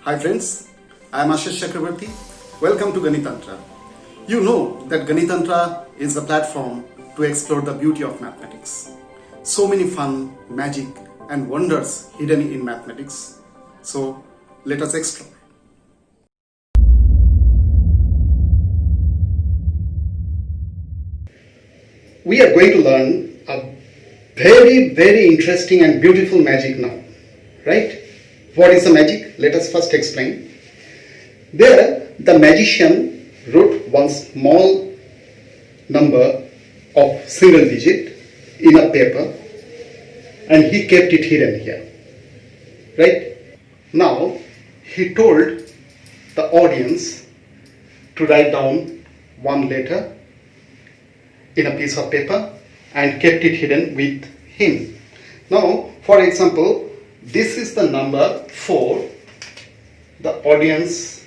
Hi friends, I am Ashish Chakrabarti. Welcome to Ganitantra. You know that Ganitantra is a platform to explore the beauty of mathematics. So many fun, magic and wonders hidden in mathematics. So let us explore. We are going to learn a very interesting and beautiful magic now, right? What is the magic? Let us first explain. There, the magician wrote one small number of single digit in a paper and he kept it hidden here, right? Now, he told the audience to write down one letter in a piece of paper and kept it hidden with him. Now, for example, this is the number 4 the audience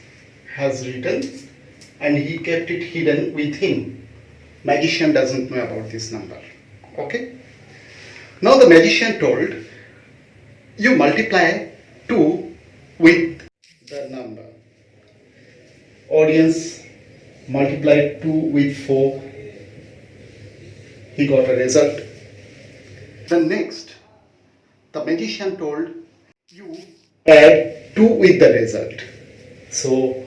has written and he kept it hidden with him. Magician doesn't know about this number. Okay? Now the magician told, you multiply 2 with the number. Audience multiplied 2 with 4. He got a result. Then next, the magician told, you add 2 with the result. So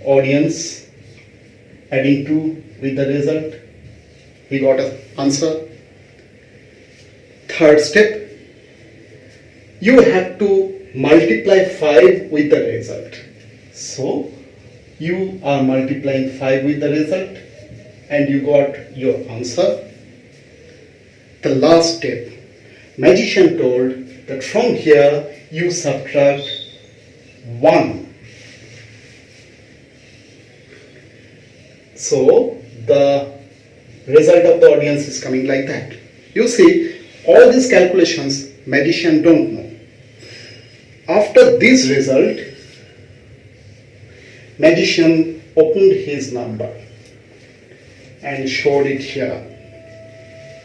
audience adding 2 with the result, he got an answer. Third step, you have to multiply 5 with the result. So you are multiplying 5 with the result and you got your answer. The last step, magician told that from here you subtract 1. So the result of the audience is coming like that. You see, all these calculations magician don't know. After this result, magician opened his number and showed it here.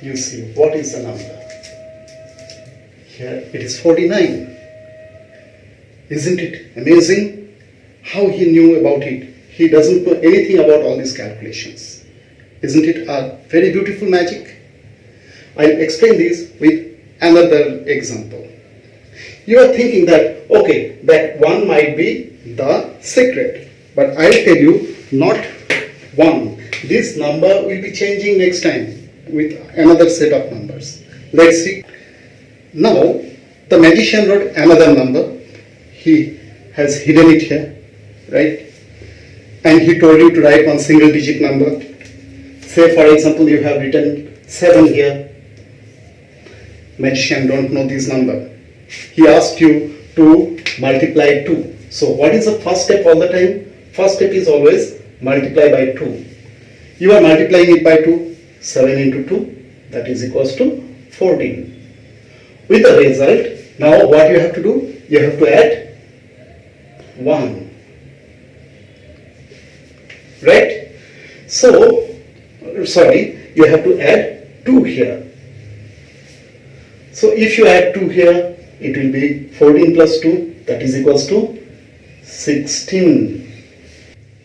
You see, what is the number? Here it is 49. Isn't it amazing how he knew about it? He doesn't know anything about all these calculations. Isn't it a very beautiful magic? I'll explain this with another example. You are thinking that, okay, that 1 might be the secret. But I'll tell you, not 1. This number will be changing next time with another set of numbers. Let's see. Now, the magician wrote another number. He has hidden it here, right? And he told you to write one single digit number. Say for example you have written 7 here. Magician don't know this number. He asked you to multiply 2. So what is the first step all the time? First step is always multiply by 2. You are multiplying it by 2. 7 into 2, that is equals to 14. With the result, now what you have to do? You have to add 1. Right? So, you have to add 2 here. So if you add 2 here, it will be 14 plus 2, that is equals to 16.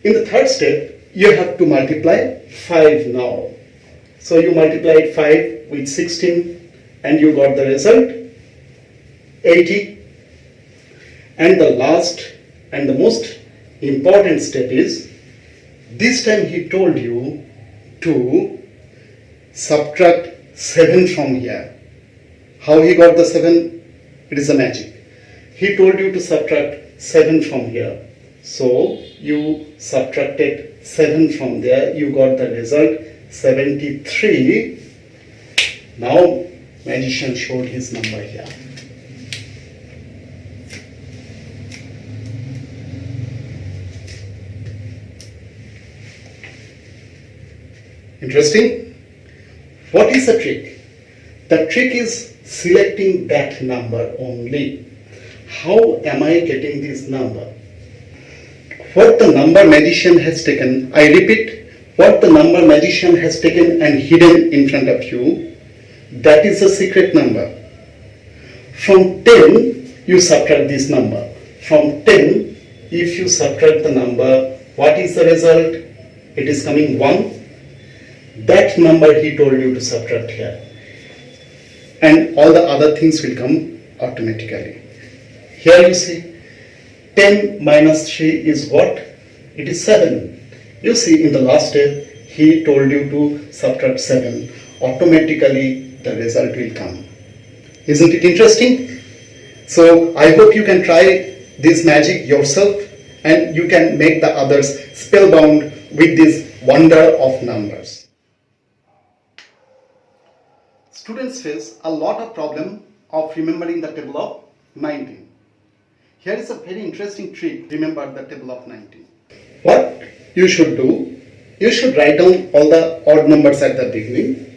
In the third step, you have to multiply 5 now. So you multiplied 5 with 16 and you got the result 80. And the last and the most important step is, this time he told you to subtract 7 from here. How he got the 7? It is a magic. He told you to subtract 7 from here. So you subtracted 7 from there. You got the result 73. Now magician showed his number here. Interesting? What is the trick? The trick is selecting that number only. How am I getting this number? What the number magician has taken, I repeat, what the number magician has taken and hidden in front of you, that is the secret number. From 10, you subtract this number. From 10, if you subtract the number, what is the result? It is coming 1. That number he told you to subtract here. And all the other things will come automatically. Here you see 10 minus 3 is what? It is 7. You see in the last step he told you to subtract 7. Automatically the result will come. Isn't it interesting? So I hope you can try this magic yourself and you can make the others spellbound with this wonder of numbers. Students face a lot of problem of remembering the table of 19. Here is a very interesting trick to remember the table of 19. What you should do, you should write down all the odd numbers at the beginning.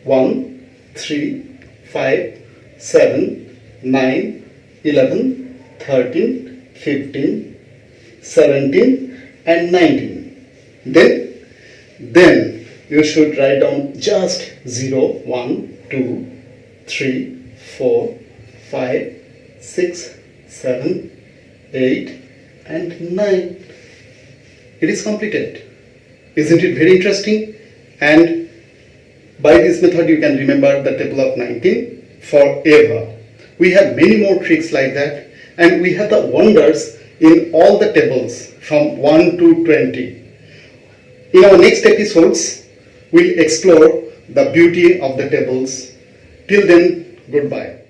1, 3, 5, 7, 9, 11, 13, 15, 17 and 19. Then you should write down just 0, 1, 2, 3, 4, 5, 6, 7, 8 and 9. It is completed. Isn't it very interesting? And by this method you can remember the table of 19 forever. We have many more tricks like that, and we have the wonders in all the tables from 1 to 20. In our next episodes, we'll explore the beauty of the tables. Till then, goodbye.